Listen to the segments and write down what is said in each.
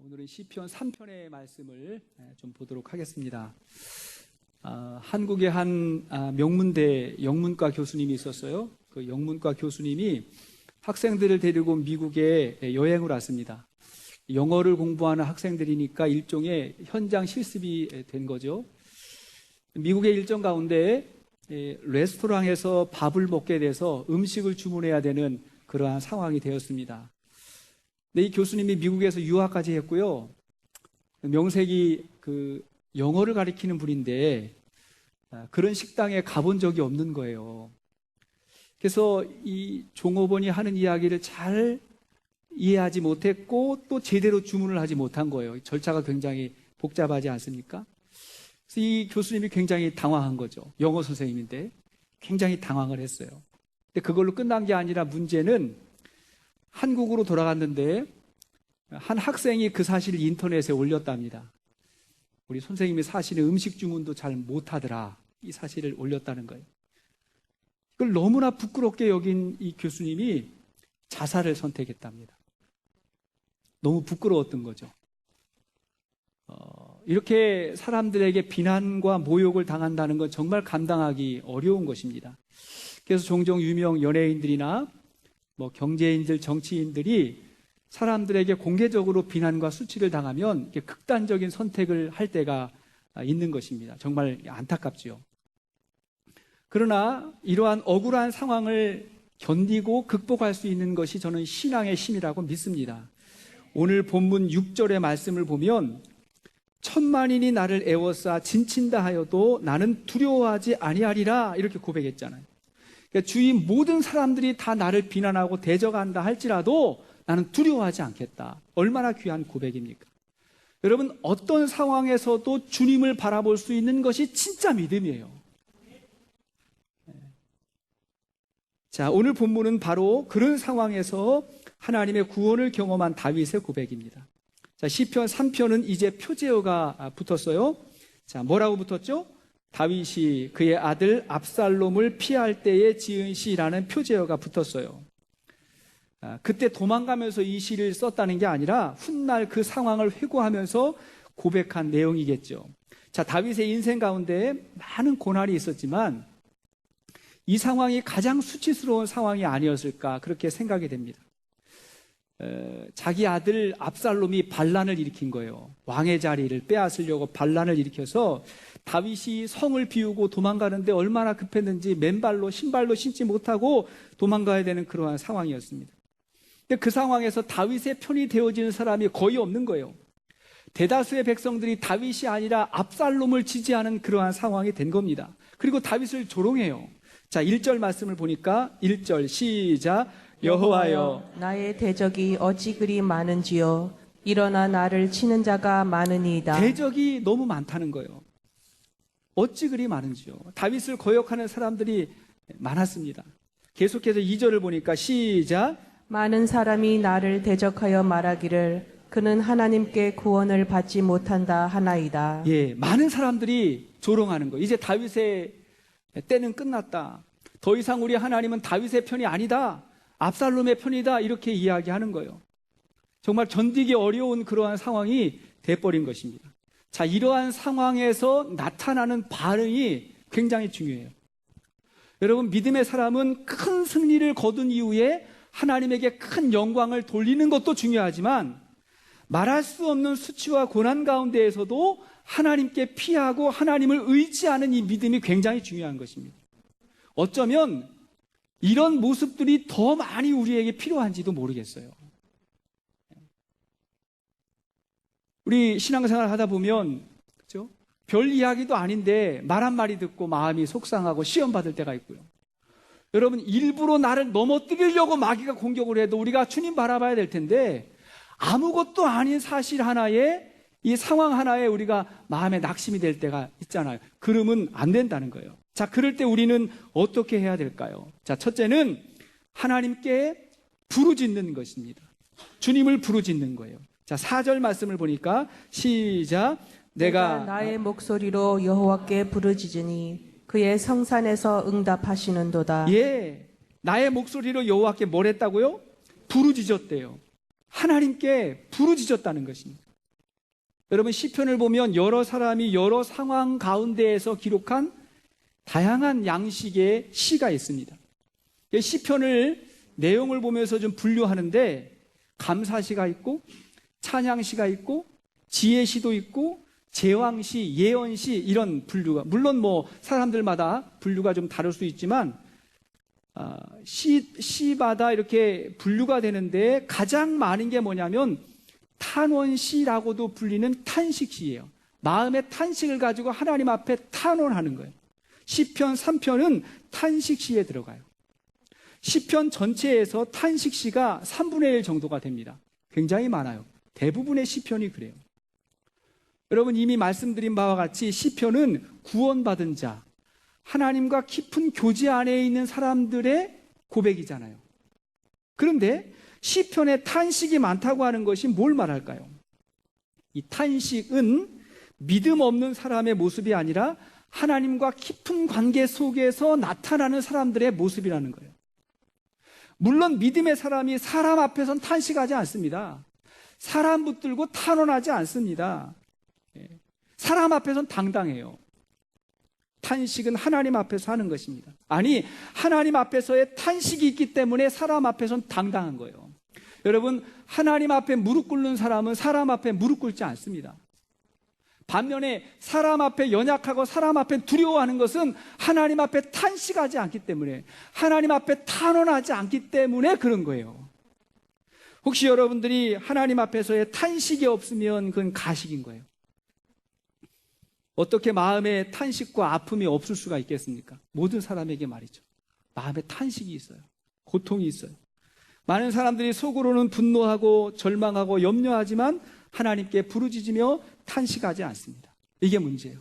오늘은 시편 3편의 말씀을 좀 보도록 하겠습니다. 한국의 한 명문대 영문과 교수님이 있었어요. 그 영문과 교수님이 학생들을 데리고 미국에 여행을 왔습니다. 영어를 공부하는 학생들이니까 일종의 현장 실습이 된 거죠. 미국의 일정 가운데 레스토랑에서 밥을 먹게 돼서 음식을 주문해야 되는 그러한 상황이 되었습니다. 이 교수님이 미국에서 유학까지 했고요. 명색이 영어를 가리키는 분인데 그런 식당에 가본 적이 없는 거예요. 그래서 이 종업원이 하는 이야기를 잘 이해하지 못했고 또 제대로 주문을 하지 못한 거예요. 절차가 굉장히 복잡하지 않습니까? 그래서 이 교수님이 굉장히 당황한 거죠. 영어 선생님인데 굉장히 당황을 했어요. 근데 그걸로 끝난 게 아니라 문제는 한국으로 돌아갔는데 한 학생이 그 사실을 인터넷에 올렸답니다. 우리 선생님이 사실은 음식 주문도 잘 못하더라. 이 사실을 올렸다는 거예요. 그걸 너무나 부끄럽게 여긴 이 교수님이 자살을 선택했답니다. 너무 부끄러웠던 거죠. 이렇게 사람들에게 비난과 모욕을 당한다는 건 정말 감당하기 어려운 것입니다. 그래서 종종 유명 연예인들이나 경제인들, 정치인들이 사람들에게 공개적으로 비난과 수치를 당하면 극단적인 선택을 할 때가 있는 것입니다. 정말 안타깝지요. 그러나 이러한 억울한 상황을 견디고 극복할 수 있는 것이 저는 신앙의 힘이라고 믿습니다. 오늘 본문 6절의 말씀을 보면 천만인이 나를 애워싸 진친다 하여도 나는 두려워하지 아니하리라 이렇게 고백했잖아요. 그러니까 주위 모든 사람들이 다 나를 비난하고 대적한다 할지라도 나는 두려워하지 않겠다. 얼마나 귀한 고백입니까? 여러분, 어떤 상황에서도 주님을 바라볼 수 있는 것이 진짜 믿음이에요. 자, 오늘 본문은 바로 그런 상황에서 하나님의 구원을 경험한 다윗의 고백입니다. 자, 시편 3편은 이제 표제어가 붙었어요. 자, 뭐라고 붙었죠? 다윗이 그의 아들 압살롬을 피할 때에 지은 시라는 표제어가 붙었어요. 그때 도망가면서 이 시를 썼다는 게 아니라 훗날 그 상황을 회고하면서 고백한 내용이겠죠. 자, 다윗의 인생 가운데 많은 고난이 있었지만 이 상황이 가장 수치스러운 상황이 아니었을까 그렇게 생각이 됩니다. 자기 아들 압살롬이 반란을 일으킨 거예요. 왕의 자리를 빼앗으려고 반란을 일으켜서 다윗이 성을 비우고 도망가는데 얼마나 급했는지 맨발로 신발도 신지 못하고 도망가야 되는 그러한 상황이었습니다. 근데 그 상황에서 다윗의 편이 되어지는 사람이 거의 없는 거예요. 대다수의 백성들이 다윗이 아니라 압살롬을 지지하는 그러한 상황이 된 겁니다. 그리고 다윗을 조롱해요. 자, 1절 말씀을 보니까 1절 시작. 여호와여 나의 대적이 어찌 그리 많은지요. 일어나 나를 치는 자가 많으니이다. 대적이 너무 많다는 거예요. 어찌 그리 많은지요. 다윗을 거역하는 사람들이 많았습니다. 계속해서 2절을 보니까 시작. 많은 사람이 나를 대적하여 말하기를 그는 하나님께 구원을 받지 못한다 하나이다. 예, 많은 사람들이 조롱하는 거예요. 이제 다윗의 때는 끝났다. 더 이상 우리 하나님은 다윗의 편이 아니다. 압살롬의 편이다. 이렇게 이야기하는 거예요. 정말 견디기 어려운 그러한 상황이 돼버린 것입니다. 자, 이러한 상황에서 나타나는 반응이 굉장히 중요해요. 여러분, 믿음의 사람은 큰 승리를 거둔 이후에 하나님에게 큰 영광을 돌리는 것도 중요하지만 말할 수 없는 수치와 고난 가운데에서도 하나님께 피하고 하나님을 의지하는 이 믿음이 굉장히 중요한 것입니다. 어쩌면 이런 모습들이 더 많이 우리에게 필요한지도 모르겠어요. 우리 신앙생활 하다 보면 그렇죠? 별 이야기도 아닌데 말 한마디 듣고 마음이 속상하고 시험 받을 때가 있고요. 여러분, 일부러 나를 넘어뜨리려고 마귀가 공격을 해도 우리가 주님 바라봐야 될 텐데 아무것도 아닌 사실 하나에 이 상황 하나에 우리가 마음에 낙심이 될 때가 있잖아요. 그러면 안 된다는 거예요. 자, 그럴 때 우리는 어떻게 해야 될까요? 자, 첫째는 하나님께 부르짖는 것입니다. 주님을 부르짖는 거예요. 자, 4절 말씀을 보니까 시작. 내가 나의 목소리로 여호와께 부르짖으니 그의 성산에서 응답하시는도다. 예, 나의 목소리로 여호와께 뭘 했다고요? 부르짖었대요. 하나님께 부르짖었다는 것입니다. 여러분, 시편을 보면 여러 사람이 여러 상황 가운데에서 기록한 다양한 양식의 시가 있습니다. 시편을 내용을 보면서 좀 분류하는데 감사시가 있고 찬양시가 있고 지혜시도 있고 제왕시, 예언시, 이런 분류가, 물론 뭐 사람들마다 분류가 좀 다를 수 있지만 시마다 이렇게 분류가 되는데 가장 많은 게 뭐냐면 탄원시라고도 불리는 탄식시예요. 마음의 탄식을 가지고 하나님 앞에 탄원하는 거예요. 시편 3편은 탄식시에 들어가요. 시편 전체에서 탄식시가 3분의 1 정도가 됩니다. 굉장히 많아요. 대부분의 시편이 그래요. 여러분, 이미 말씀드린 바와 같이 시편은 구원받은 자, 하나님과 깊은 교제 안에 있는 사람들의 고백이잖아요. 그런데 시편에 탄식이 많다고 하는 것이 뭘 말할까요? 이 탄식은 믿음 없는 사람의 모습이 아니라 하나님과 깊은 관계 속에서 나타나는 사람들의 모습이라는 거예요. 물론 믿음의 사람이 사람 앞에선 탄식하지 않습니다. 사람 붙들고 탄원하지 않습니다. 사람 앞에선 당당해요. 탄식은 하나님 앞에서 하는 것입니다. 아니, 하나님 앞에서의 탄식이 있기 때문에 사람 앞에선 당당한 거예요. 여러분, 하나님 앞에 무릎 꿇는 사람은 사람 앞에 무릎 꿇지 않습니다. 반면에 사람 앞에 연약하고 사람 앞에 두려워하는 것은 하나님 앞에 탄식하지 않기 때문에, 하나님 앞에 탄원하지 않기 때문에 그런 거예요. 혹시 여러분들이 하나님 앞에서의 탄식이 없으면 그건 가식인 거예요. 어떻게 마음에 탄식과 아픔이 없을 수가 있겠습니까? 모든 사람에게 말이죠. 마음에 탄식이 있어요. 고통이 있어요. 많은 사람들이 속으로는 분노하고 절망하고 염려하지만 하나님께 부르짖으며 탄식하지 않습니다. 이게 문제예요.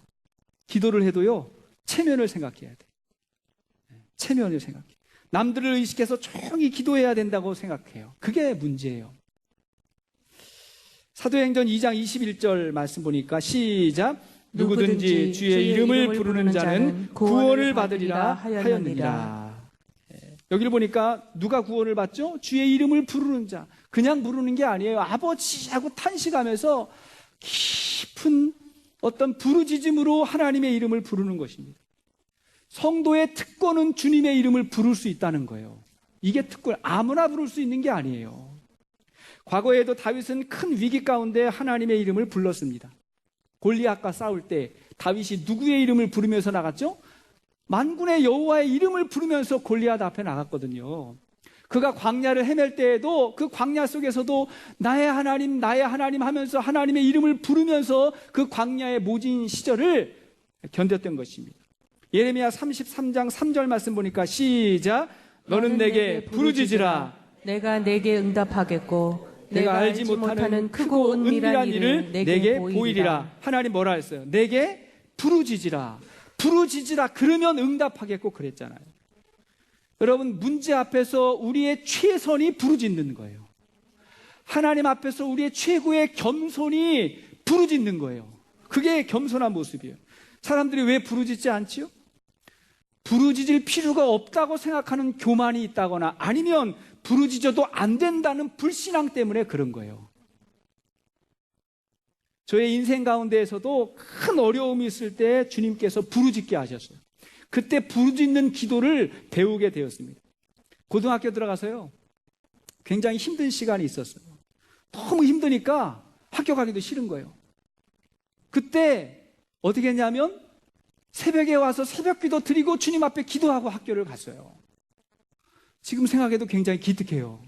기도를 해도요, 체면을 생각해야 돼. 체면을 생각해. 남들을 의식해서 조용히 기도해야 된다고 생각해요. 그게 문제예요. 사도행전 2장 21절 말씀 보니까 시작. 누구든지 주의 이름을 부르는 자는 구원을 받으리라 하였느니라. 여기를 보니까 누가 구원을 받죠? 주의 이름을 부르는 자. 그냥 부르는 게 아니에요. 아버지 하고 탄식하면서 깊은 어떤 부르짖음으로 하나님의 이름을 부르는 것입니다. 성도의 특권은 주님의 이름을 부를 수 있다는 거예요. 이게 특권, 아무나 부를 수 있는 게 아니에요. 과거에도 다윗은 큰 위기 가운데 하나님의 이름을 불렀습니다. 골리앗과 싸울 때 다윗이 누구의 이름을 부르면서 나갔죠? 만군의 여호와의 이름을 부르면서 골리앗 앞에 나갔거든요. 그가 광야를 헤맬 때에도 그 광야 속에서도 나의 하나님 하면서 하나님의 이름을 부르면서 그 광야의 모진 시절을 견뎠던 것입니다. 예레미야 33장 3절 말씀 보니까 시작. 너는 내게 부르짖으라. 내가 내게 응답하겠고 내가 알지 못하는 크고 은밀한 일을 내게 보이리라. 하나님 뭐라 했어요? 내게 부르짖으라. 부르짖으라. 그러면 응답하겠고 그랬잖아요. 여러분, 문제 앞에서 우리의 최선이 부르짖는 거예요. 하나님 앞에서 우리의 최고의 겸손이 부르짖는 거예요. 그게 겸손한 모습이에요. 사람들이 왜 부르짖지 않지요? 부르짖을 필요가 없다고 생각하는 교만이 있다거나 아니면 부르짖어도 안 된다는 불신앙 때문에 그런 거예요. 저의 인생 가운데에서도 큰 어려움이 있을 때 주님께서 부르짖게 하셨어요. 그때 부르짖는 기도를 배우게 되었습니다. 고등학교 들어가서요, 굉장히 힘든 시간이 있었어요. 너무 힘드니까 학교 가기도 싫은 거예요. 그때 어떻게 했냐면 새벽에 와서 새벽 기도 드리고 주님 앞에 기도하고 학교를 갔어요. 지금 생각해도 굉장히 기특해요.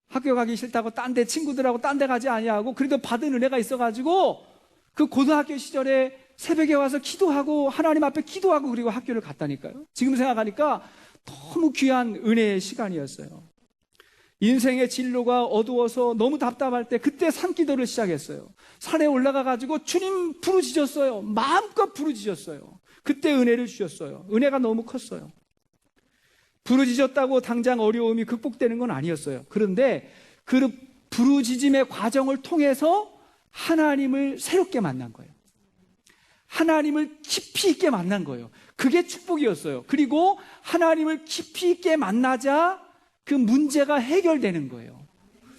학교 가기 싫다고 딴 데 친구들하고 딴 데 가지 아니하고 그래도 받은 은혜가 있어가지고 그 고등학교 시절에 새벽에 와서 기도하고 하나님 앞에 기도하고 그리고 학교를 갔다니까요. 지금 생각하니까 너무 귀한 은혜의 시간이었어요. 인생의 진로가 어두워서 너무 답답할 때 그때 산기도를 시작했어요. 산에 올라가가지고 주님 부르짖었어요. 마음껏 부르짖었어요. 그때 은혜를 주셨어요. 은혜가 너무 컸어요. 부르짖었다고 당장 어려움이 극복되는 건 아니었어요. 그런데 그 부르짖음의 과정을 통해서 하나님을 새롭게 만난 거예요. 하나님을 깊이 있게 만난 거예요. 그게 축복이었어요. 그리고 하나님을 깊이 있게 만나자 그 문제가 해결되는 거예요.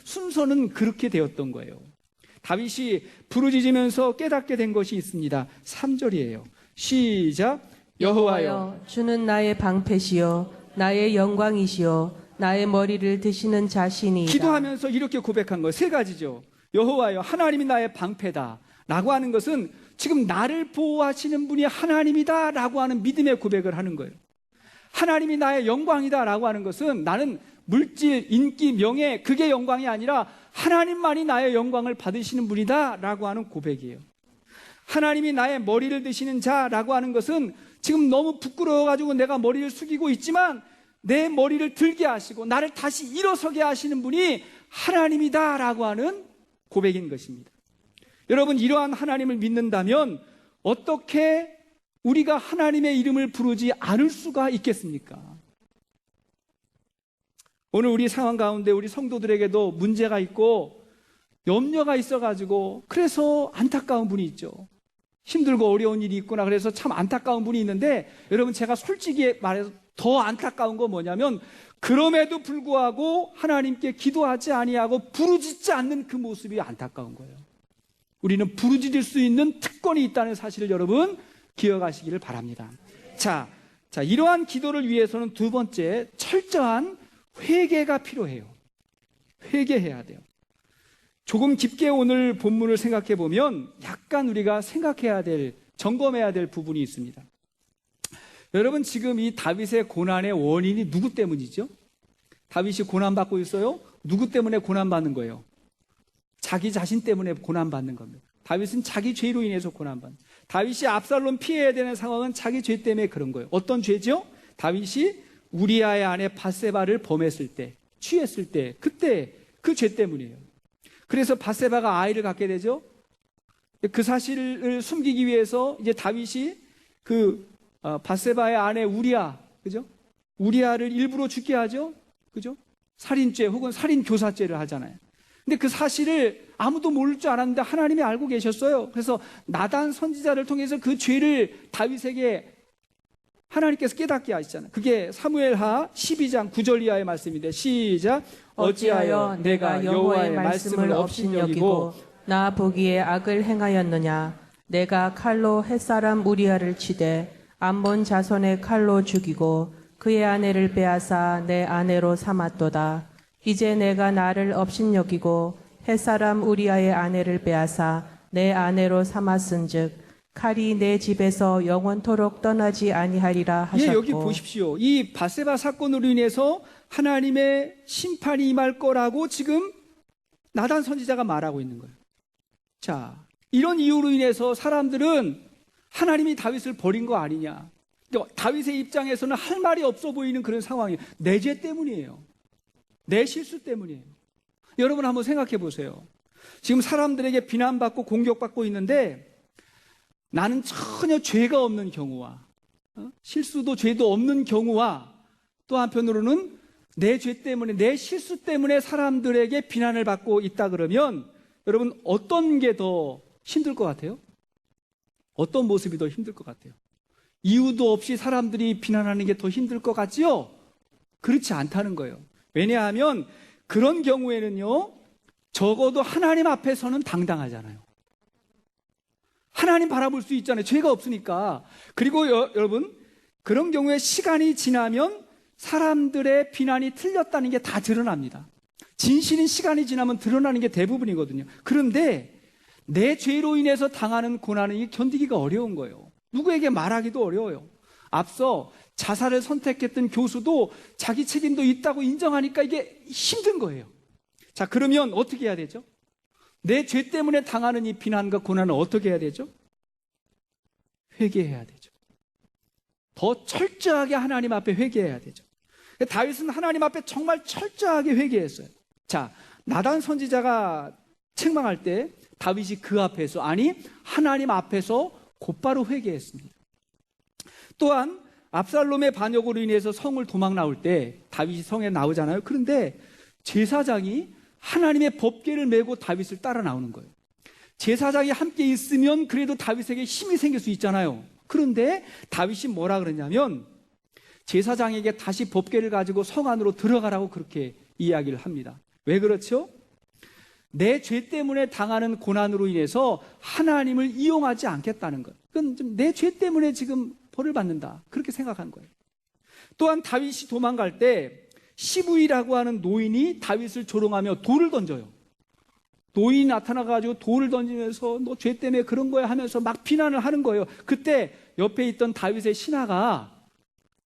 순서는 그렇게 되었던 거예요. 다윗이 부르짖으면서 깨닫게 된 것이 있습니다. 3절이에요. 시작. 여호와여, 주는 나의 방패시요 나의 영광이시요 나의 머리를 드시는 자신이다. 기도하면서 이렇게 고백한 거예요. 세 가지죠. 여호와여, 하나님이 나의 방패다 라고 하는 것은 지금 나를 보호하시는 분이 하나님이다 라고 하는 믿음의 고백을 하는 거예요. 하나님이 나의 영광이다 라고 하는 것은 나는 물질, 인기, 명예, 그게 영광이 아니라 하나님만이 나의 영광을 받으시는 분이다 라고 하는 고백이에요. 하나님이 나의 머리를 드시는 자라고 하는 것은 지금 너무 부끄러워가지고 내가 머리를 숙이고 있지만 내 머리를 들게 하시고 나를 다시 일어서게 하시는 분이 하나님이다 라고 하는 고백인 것입니다. 여러분, 이러한 하나님을 믿는다면 어떻게 우리가 하나님의 이름을 부르지 않을 수가 있겠습니까? 오늘 우리 상황 가운데 우리 성도들에게도 문제가 있고 염려가 있어가지고 그래서 안타까운 분이 있죠. 힘들고 어려운 일이 있구나 그래서 참 안타까운 분이 있는데, 여러분 제가 솔직히 말해서 더 안타까운 건 뭐냐면 그럼에도 불구하고 하나님께 기도하지 아니하고 부르짖지 않는 그 모습이 안타까운 거예요. 우리는 부르짖을 수 있는 특권이 있다는 사실을 여러분 기억하시기를 바랍니다. 자, 이러한 기도를 위해서는 두 번째, 철저한 회개가 필요해요. 회개해야 돼요. 조금 깊게 오늘 본문을 생각해 보면 약간 우리가 생각해야 될, 점검해야 될 부분이 있습니다. 여러분, 지금 이 다윗의 고난의 원인이 누구 때문이죠? 다윗이 고난받고 있어요? 누구 때문에 고난받는 거예요? 자기 자신 때문에 고난받는 겁니다. 다윗은 자기 죄로 인해서 고난받는 거예요. 다윗이 압살롬 피해야 되는 상황은 자기 죄 때문에 그런 거예요. 어떤 죄죠? 다윗이 우리아의 아내 밧세바를 범했을 때, 취했을 때, 그때 그 죄 때문이에요. 그래서 밧세바가 아이를 갖게 되죠. 그 사실을 숨기기 위해서 이제 다윗이 밧세바의 아내 우리아, 그죠? 우리아를 일부러 죽게 하죠, 그죠? 살인죄 혹은 살인교사죄를 하잖아요. 근데 그 사실을 아무도 모를 줄 알았는데 하나님이 알고 계셨어요. 그래서 나단 선지자를 통해서 그 죄를 다윗에게 하나님께서 깨닫게 하시잖아요. 그게 사무엘하 12장 9절 이하의 말씀인데, 시작. 어찌하여 내가 여호와의 말씀을 업신여기고 나 보기에 악을 행하였느냐. 내가 칼로 햇사람 우리아를 치되 암몬 자손의 칼로 죽이고 그의 아내를 빼앗아 내 아내로 삼았도다. 이제 내가 나를 업신여기고 햇사람 우리아의 아내를 빼앗아 내 아내로 삼았은즉 칼이 내 집에서 영원토록 떠나지 아니하리라 하셨고. 예, 여기 보십시오. 이 밧세바 사건으로 인해서 하나님의 심판이 임할 거라고 지금 나단 선지자가 말하고 있는 거예요. 자, 이런 이유로 인해서 사람들은 하나님이 다윗을 버린 거 아니냐. 그러니까 다윗의 입장에서는 할 말이 없어 보이는 그런 상황이에요. 내 죄 때문이에요. 내 실수 때문이에요. 여러분 한번 생각해 보세요. 지금 사람들에게 비난받고 공격받고 있는데 나는 전혀 죄가 없는 경우와 실수도 죄도 없는 경우와 또 한편으로는 내 죄 때문에, 내 실수 때문에 사람들에게 비난을 받고 있다 그러면 여러분 어떤 게 더 힘들 것 같아요? 어떤 모습이 더 힘들 것 같아요? 이유도 없이 사람들이 비난하는 게 더 힘들 것 같지요? 그렇지 않다는 거예요. 왜냐하면 그런 경우에는요, 적어도 하나님 앞에서는 당당하잖아요. 하나님 바라볼 수 있잖아요. 죄가 없으니까. 그리고 여러분, 그런 경우에 시간이 지나면 사람들의 비난이 틀렸다는 게 다 드러납니다. 진실은 시간이 지나면 드러나는 게 대부분이거든요. 그런데 내 죄로 인해서 당하는 고난은 견디기가 어려운 거예요. 누구에게 말하기도 어려워요. 앞서 자살을 선택했던 교수도 자기 책임도 있다고 인정하니까 이게 힘든 거예요. 자, 그러면 어떻게 해야 되죠? 내 죄 때문에 당하는 이 비난과 고난을 어떻게 해야 되죠? 회개해야 되죠. 더 철저하게 하나님 앞에 회개해야 되죠. 다윗은 하나님 앞에 정말 철저하게 회개했어요. 자, 나단 선지자가 책망할 때 다윗이 그 앞에서, 아니 하나님 앞에서 곧바로 회개했습니다. 또한 압살롬의 반역으로 인해서 성을 도망 나올 때 다윗이 성에 나오잖아요. 그런데 제사장이 하나님의 법궤를 메고 다윗을 따라 나오는 거예요. 제사장이 함께 있으면 그래도 다윗에게 힘이 생길 수 있잖아요. 그런데 다윗이 뭐라 그러냐면 제사장에게 다시 법궤를 가지고 성 안으로 들어가라고 그렇게 이야기를 합니다. 왜 그렇죠? 내 죄 때문에 당하는 고난으로 인해서 하나님을 이용하지 않겠다는 것. 그건 내 죄 때문에 지금 벌을 받는다. 그렇게 생각한 거예요. 또한 다윗이 도망갈 때 시므이라고 하는 노인이 다윗을 조롱하며 돌을 던져요. 노인이 나타나가지고 돌을 던지면서 너 죄 때문에 그런 거야 하면서 막 비난을 하는 거예요. 그때 옆에 있던 다윗의 신하가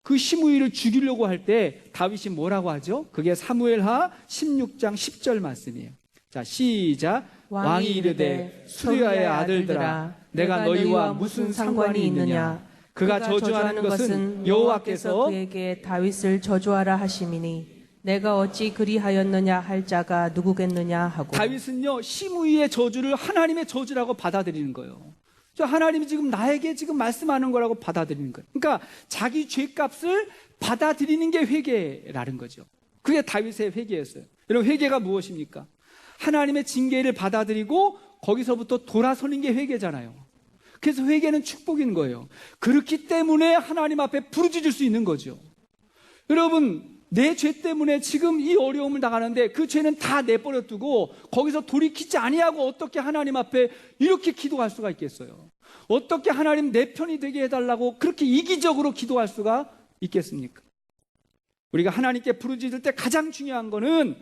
그 시므이를 죽이려고 할 때 다윗이 뭐라고 하죠? 그게 사무엘하 16장 10절 말씀이에요. 자, 시작. 왕이 이르되 수르야의 아들들아 내가 너희와 무슨 상관이 있느냐? 그가 저주하는 것은 여호와께서 그에게 다윗을 저주하라 하심이니 내가 어찌 그리하였느냐 할 자가 누구겠느냐 하고. 다윗은요 시므이의 저주를 하나님의 저주라고 받아들이는 거예요. 하나님이 지금 나에게 지금 말씀하는 거라고 받아들이는 거예요. 그러니까 자기 죄값을 받아들이는 게 회개라는 거죠. 그게 다윗의 회개였어요. 여러분, 회개가 무엇입니까? 하나님의 징계를 받아들이고 거기서부터 돌아서는 게 회개잖아요. 그래서 회개는 축복인 거예요. 그렇기 때문에 하나님 앞에 부르짖을 수 있는 거죠. 여러분, 내 죄 때문에 지금 이 어려움을 당하는데 그 죄는 다 내버려 두고 거기서 돌이키지 아니하고 어떻게 하나님 앞에 이렇게 기도할 수가 있겠어요? 어떻게 하나님 내 편이 되게 해달라고 그렇게 이기적으로 기도할 수가 있겠습니까? 우리가 하나님께 부르짖을 때 가장 중요한 거는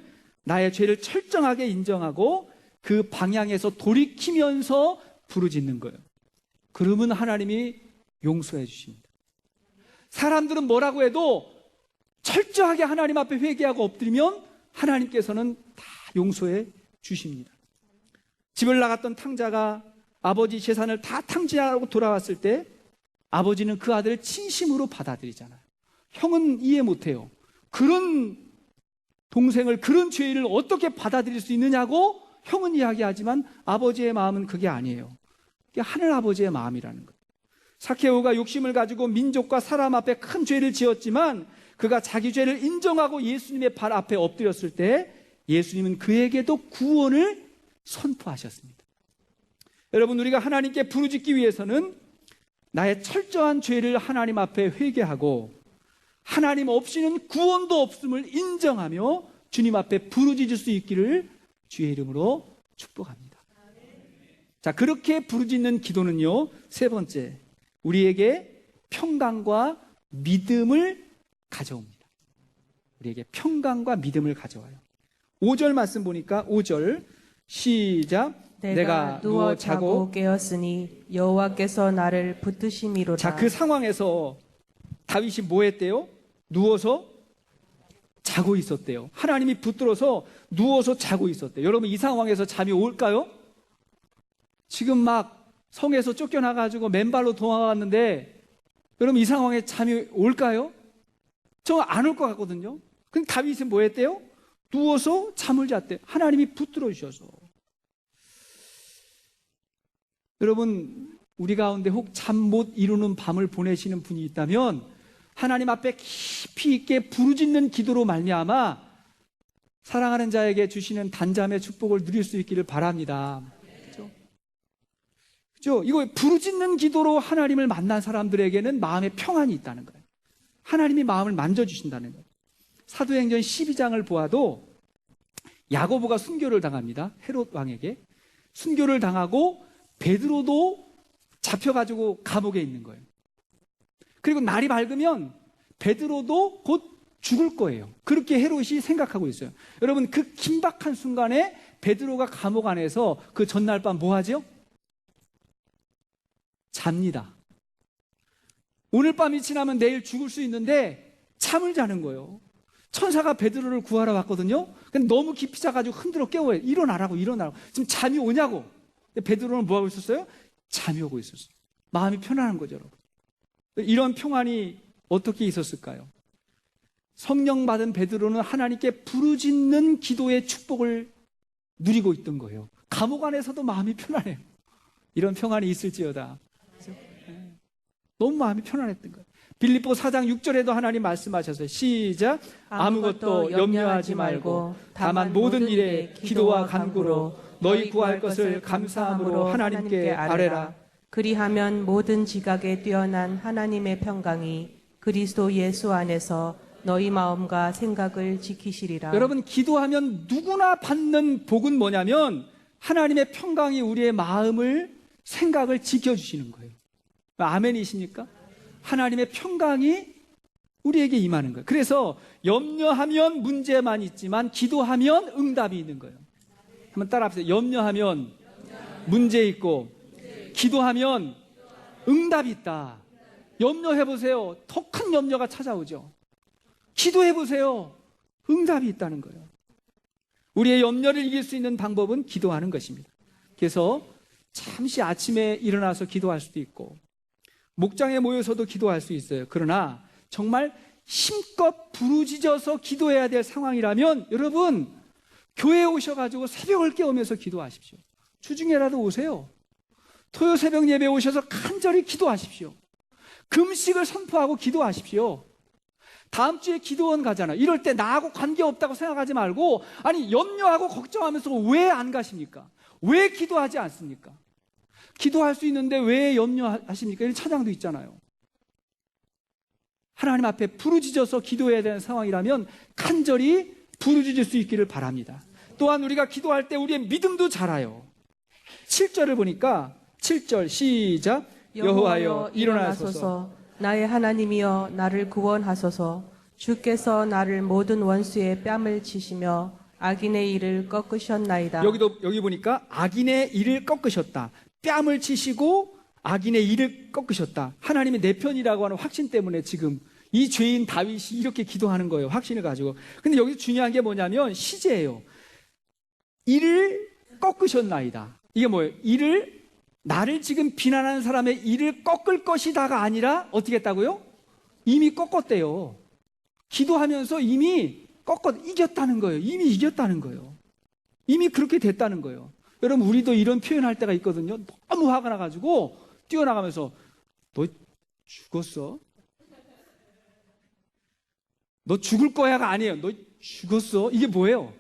나의 죄를 철저하게 인정하고 그 방향에서 돌이키면서 부르짖는 거예요. 그러면 하나님이 용서해 주십니다. 사람들은 뭐라고 해도 철저하게 하나님 앞에 회개하고 엎드리면 하나님께서는 다 용서해 주십니다. 집을 나갔던 탕자가 아버지 재산을 다 탕진하고 돌아왔을 때 아버지는 그 아들을 진심으로 받아들이잖아요. 형은 이해 못해요. 그런 동생을, 그런 죄인을 어떻게 받아들일 수 있느냐고 형은 이야기하지만 아버지의 마음은 그게 아니에요. 그게 하늘 아버지의 마음이라는 거예요. 삭개오가 욕심을 가지고 민족과 사람 앞에 큰 죄를 지었지만 그가 자기 죄를 인정하고 예수님의 발 앞에 엎드렸을 때 예수님은 그에게도 구원을 선포하셨습니다. 여러분, 우리가 하나님께 부르짖기 위해서는 나의 철저한 죄를 하나님 앞에 회개하고 하나님 없이는 구원도 없음을 인정하며 주님 앞에 부르짖을 수 있기를 주의 이름으로 축복합니다. 자, 그렇게 부르짖는 기도는요, 세 번째, 우리에게 평강과 믿음을 가져옵니다. 우리에게 평강과 믿음을 가져와요. 5절 말씀 보니까 5절 시작. 내가 누워 자고 깨었으니 여호와께서 나를 붙드심이로다. 자, 그 상황에서 다윗이 뭐 했대요? 누워서 자고 있었대요. 하나님이 붙들어서 누워서 자고 있었대요. 여러분, 이 상황에서 잠이 올까요? 지금 막 성에서 쫓겨나가지고 맨발로 도망갔는데 여러분, 이 상황에 잠이 올까요? 저 안 올 것 같거든요. 근데 다윗은 뭐 했대요? 누워서 잠을 잤대요. 하나님이 붙들어 주셔서. 여러분, 우리 가운데 혹 잠 못 이루는 밤을 보내시는 분이 있다면 하나님 앞에 깊이 있게 부르짖는 기도로 말미암아 사랑하는 자에게 주시는 단잠의 축복을 누릴 수 있기를 바랍니다. 그죠? 이거 부르짖는 기도로 하나님을 만난 사람들에게는 마음의 평안이 있다는 거예요. 하나님이 마음을 만져주신다는 거예요. 사도행전 12장을 보아도 야고보가 순교를 당합니다. 헤롯 왕에게. 순교를 당하고 베드로도 잡혀가지고 감옥에 있는 거예요. 그리고 날이 밝으면 베드로도 곧 죽을 거예요. 그렇게 헤롯이 생각하고 있어요. 여러분, 그 긴박한 순간에 베드로가 감옥 안에서 그 전날 밤 뭐 하죠? 잡니다. 오늘 밤이 지나면 내일 죽을 수 있는데 잠을 자는 거예요. 천사가 베드로를 구하러 왔거든요. 근데 너무 깊이 자가지고 흔들어 깨워요. 일어나라고. 지금 잠이 오냐고. 근데 베드로는 뭐 하고 있었어요? 잠이 오고 있었어요. 마음이 편안한 거죠, 여러분. 이런 평안이 어떻게 있었을까요? 성령 받은 베드로는 하나님께 부르짖는 기도의 축복을 누리고 있던 거예요. 감옥 안에서도 마음이 편안해요. 이런 평안이 있을지어다. 너무 마음이 편안했던 거예요. 빌립보 4장 6절에도 하나님 말씀하셨어요. 시작. 아무것도 염려하지 말고 다만 모든 일에 기도와 간구로 너희 구할 것을 감사함으로 하나님께 아뢰라. 그리하면 모든 지각에 뛰어난 하나님의 평강이 그리스도 예수 안에서 너희 마음과 생각을 지키시리라. 여러분, 기도하면 누구나 받는 복은 뭐냐면 하나님의 평강이 우리의 마음을, 생각을 지켜주시는 거예요. 아멘이십니까? 하나님의 평강이 우리에게 임하는 거예요. 그래서 염려하면 문제만 있지만 기도하면 응답이 있는 거예요. 한번 따라합시다. 염려하면 문제 있고 기도하면 응답이 있다. 염려해보세요. 더 큰 염려가 찾아오죠. 기도해보세요. 응답이 있다는 거예요. 우리의 염려를 이길 수 있는 방법은 기도하는 것입니다. 그래서 잠시 아침에 일어나서 기도할 수도 있고 목장에 모여서도 기도할 수 있어요. 그러나 정말 힘껏 부르짖어서 기도해야 될 상황이라면 여러분, 교회에 오셔가지고 새벽을 깨우면서 기도하십시오. 주중에라도 오세요. 토요 새벽 예배에 오셔서 간절히 기도하십시오. 금식을 선포하고 기도하십시오. 다음 주에 기도원 가잖아. 이럴 때 나하고 관계없다고 생각하지 말고, 아니 염려하고 걱정하면서 왜 안 가십니까? 왜 기도하지 않습니까? 기도할 수 있는데 왜 염려하십니까? 이런 찬양도 있잖아요. 하나님 앞에 부르짖어서 기도해야 되는 상황이라면 간절히 부르짖을 수 있기를 바랍니다. 또한 우리가 기도할 때 우리의 믿음도 자라요. 7절을 보니까 7절 시작. 여호와여 일어나소서. 나의 하나님이여 나를 구원하소서. 주께서 나를 모든 원수의 뺨을 치시며 악인의 일을 꺾으셨나이다. 여기 보니까 악인의 일을 꺾으셨다. 뺨을 치시고 악인의 일을 꺾으셨다. 하나님이 내 편이라고 하는 확신 때문에 지금 이 죄인 다윗이 이렇게 기도하는 거예요. 확신을 가지고. 근데 여기서 중요한 게 뭐냐면 시제예요. 이를 꺾으셨나이다. 이게 뭐예요? 나를 지금 비난하는 사람의 일을 꺾을 것이다가 아니라 어떻게 했다고요? 이미 꺾었대요. 기도하면서 이미 이겼다는 거예요. 이미 이겼다는 거예요. 이미 그렇게 됐다는 거예요. 여러분, 우리도 이런 표현할 때가 있거든요. 너무 화가 나가지고 뛰어나가면서 너 죽었어? 너 죽을 거야가 아니에요. 너 죽었어? 이게 뭐예요?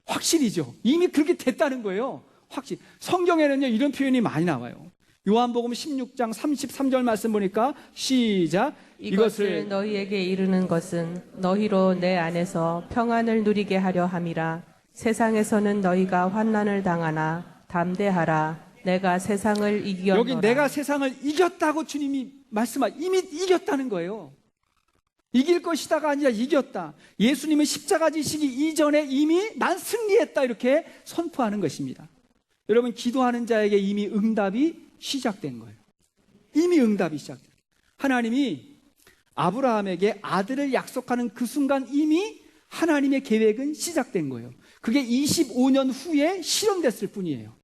확실이죠. 이미 그렇게 됐다는 거예요. 확실. 성경에는요 이런 표현이 많이 나와요. 요한복음 16장 33절 말씀 보니까 시작. 이것을 너희에게 이르는 것은 너희로 내 안에서 평안을 누리게 하려 함이라. 세상에서는 너희가 환난을 당하나 담대하라. 내가 세상을 이겼노라. 여기 내가 세상을 이겼다고 주님이 이미 이겼다는 거예요. 이길 것이다가 아니라 이겼다. 예수님은 십자가 지시기 이전에 이미 난 승리했다 이렇게 선포하는 것입니다. 여러분, 기도하는 자에게 이미 응답이 시작된 거예요. 이미 응답이 시작된 거예요. 하나님이 아브라함에게 아들을 약속하는 그 순간 이미 하나님의 계획은 시작된 거예요. 그게 25년 후에 실현됐을 뿐이에요.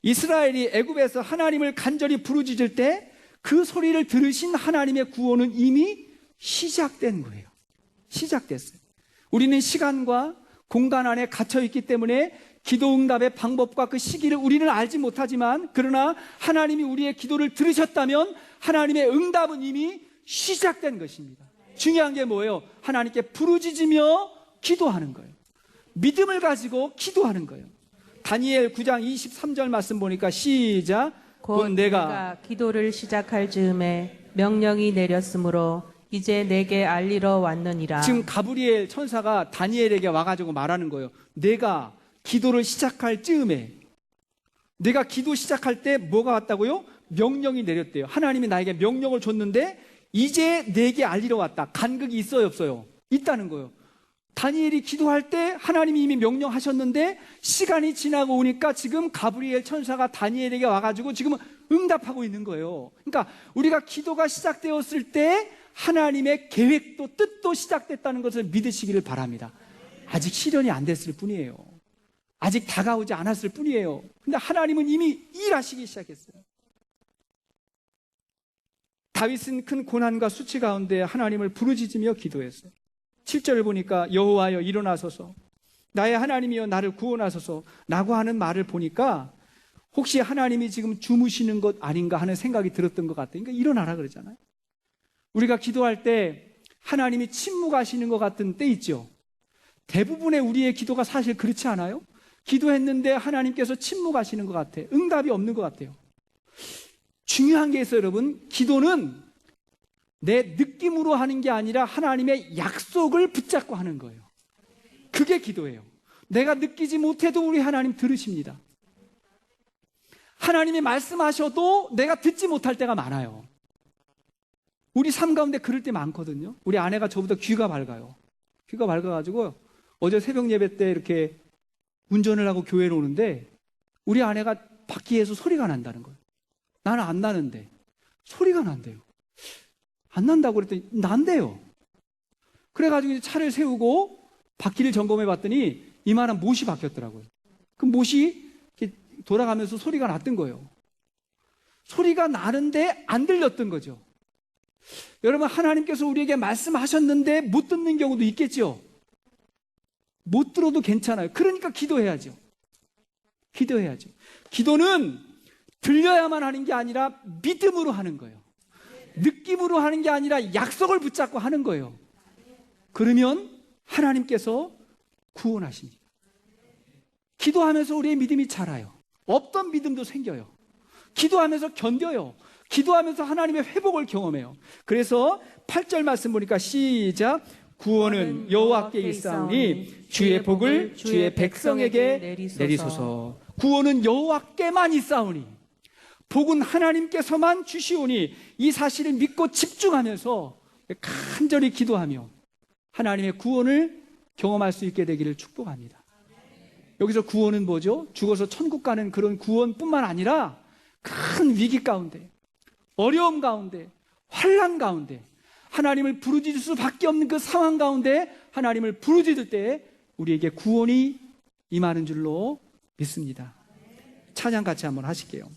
이스라엘이 애굽에서 하나님을 간절히 부르짖을 때 그 소리를 들으신 하나님의 구원은 이미 시작된 거예요. 시작됐어요. 우리는 시간과 공간 안에 갇혀있기 때문에 기도 응답의 방법과 그 시기를 우리는 알지 못하지만, 그러나 하나님이 우리의 기도를 들으셨다면 하나님의 응답은 이미 시작된 것입니다. 중요한 게 뭐예요? 하나님께 부르짖으며 기도하는 거예요. 믿음을 가지고 기도하는 거예요. 다니엘 9장 23절 말씀 보니까 시작. 곧 내가 기도를 시작할 즈음에 명령이 내렸으므로 이제 내게 알리러 왔느니라. 지금 가브리엘 천사가 다니엘에게 와가지고 말하는 거예요. 내가 기도를 시작할 즈음에, 내가 기도 시작할 때 뭐가 왔다고요? 명령이 내렸대요. 하나님이 나에게 명령을 줬는데 이제 내게 알리러 왔다. 간극이 있어요, 없어요? 있다는 거예요. 다니엘이 기도할 때 하나님이 이미 명령하셨는데 시간이 지나고 오니까 지금 가브리엘 천사가 다니엘에게 와가지고 지금 응답하고 있는 거예요. 그러니까 우리가 기도가 시작되었을 때 하나님의 계획도 뜻도 시작됐다는 것을 믿으시기를 바랍니다. 아직 실현이 안 됐을 뿐이에요. 아직 다가오지 않았을 뿐이에요. 근데 하나님은 이미 일하시기 시작했어요. 다윗은 큰 고난과 수치 가운데 하나님을 부르짖으며 기도했어요. 7절을 보니까 여호와여 일어나소서, 나의 하나님이여 나를 구원하소서 라고 하는 말을 보니까 혹시 하나님이 지금 주무시는 것 아닌가 하는 생각이 들었던 것 같아요. 그러니까 일어나라 그러잖아요. 우리가 기도할 때 하나님이 침묵하시는 것 같은 때 있죠. 대부분의 우리의 기도가 사실 그렇지 않아요? 기도했는데 하나님께서 침묵하시는 것 같아요. 응답이 없는 것 같아요. 중요한 게 있어요, 여러분. 기도는 내 느낌으로 하는 게 아니라 하나님의 약속을 붙잡고 하는 거예요. 그게 기도예요. 내가 느끼지 못해도 우리 하나님 들으십니다. 하나님이 말씀하셔도 내가 듣지 못할 때가 많아요. 우리 삶 가운데 그럴 때 많거든요. 우리 아내가 저보다 귀가 밝아요. 귀가 밝아가지고 어제 새벽 예배 때 이렇게 운전을 하고 교회로 오는데 우리 아내가 바퀴에서 소리가 난다는 거예요. 나는 안 나는데 소리가 난대요. 안 난다고 그랬더니 난대요. 그래가지고 이제 차를 세우고 바퀴를 점검해 봤더니 이만한 못이 박혔더라고요. 그 못이 이렇게 돌아가면서 소리가 났던 거예요. 소리가 나는데 안 들렸던 거죠. 여러분, 하나님께서 우리에게 말씀하셨는데 못 듣는 경우도 있겠죠. 못 들어도 괜찮아요. 그러니까 기도해야죠. 기도해야죠. 기도는 들려야만 하는 게 아니라 믿음으로 하는 거예요. 느낌으로 하는 게 아니라 약속을 붙잡고 하는 거예요. 그러면 하나님께서 구원하십니다. 기도하면서 우리의 믿음이 자라요. 없던 믿음도 생겨요. 기도하면서 견뎌요. 기도하면서 하나님의 회복을 경험해요. 그래서 8절 말씀 보니까 시작. 구원은 여호와께 있사오니 주의 복을 주의 백성에게 내리소서. 구원은 여호와께만 있사오니 복은 하나님께서만 주시오니 이 사실을 믿고 집중하면서 간절히 기도하며 하나님의 구원을 경험할 수 있게 되기를 축복합니다. 여기서 구원은 뭐죠? 죽어서 천국 가는 그런 구원뿐만 아니라 큰 위기 가운데, 어려움 가운데, 환난 가운데 하나님을 부르짖을 수밖에 없는 그 상황 가운데 하나님을 부르짖을 때 우리에게 구원이 임하는 줄로 믿습니다. 찬양 같이 한번 하실게요.